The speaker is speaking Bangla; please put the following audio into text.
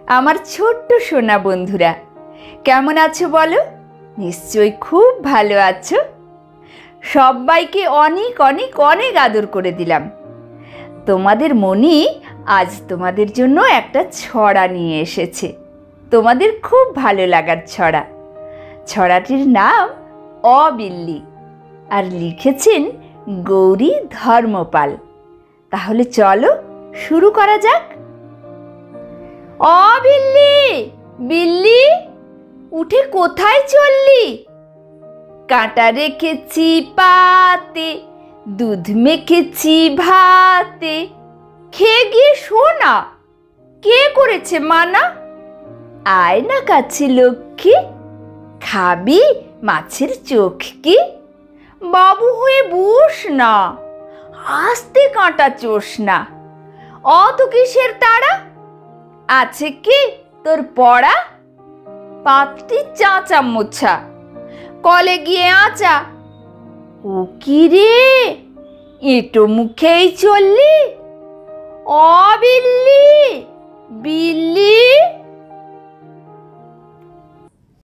আমার ছোট্ট সোনা বন্ধুরা, কেমন আছো বলো? নিশ্চয়ই খুব ভালো আছো। সবাইকে অনেক অনেক অনেক আদর করে দিলাম। তোমাদের মনি আজ তোমাদের জন্য একটা ছড়া নিয়ে এসেছে, তোমাদের খুব ভালো লাগার ছড়া। ছড়াটির নাম অবিল্লি, আর লিখেছেন গৌরী ধর্মপাল। তাহলে চলো শুরু করা যাক। অবিল্লি, বিল্লি, উঠে কোথায় চললি? কাঁটা রেখেছি পাতে, দুধ মেখেছি ভাতে, খেয়ে গিয়ে শোনা, কে করেছে মানা? আয় না কাছে লক্ষ্মী, খাবি মাছের চোখ কি? বাবু হয়ে বস না, আস্তে কাঁটা চোষ না। অত কিসের তাড়া, আছে কি তোর পড়া? পাতটি চাঁচা মোছা, কলে গিয়ে আচা। ও কি রে, এঁটো মুখেই চললি? অবিল্লি,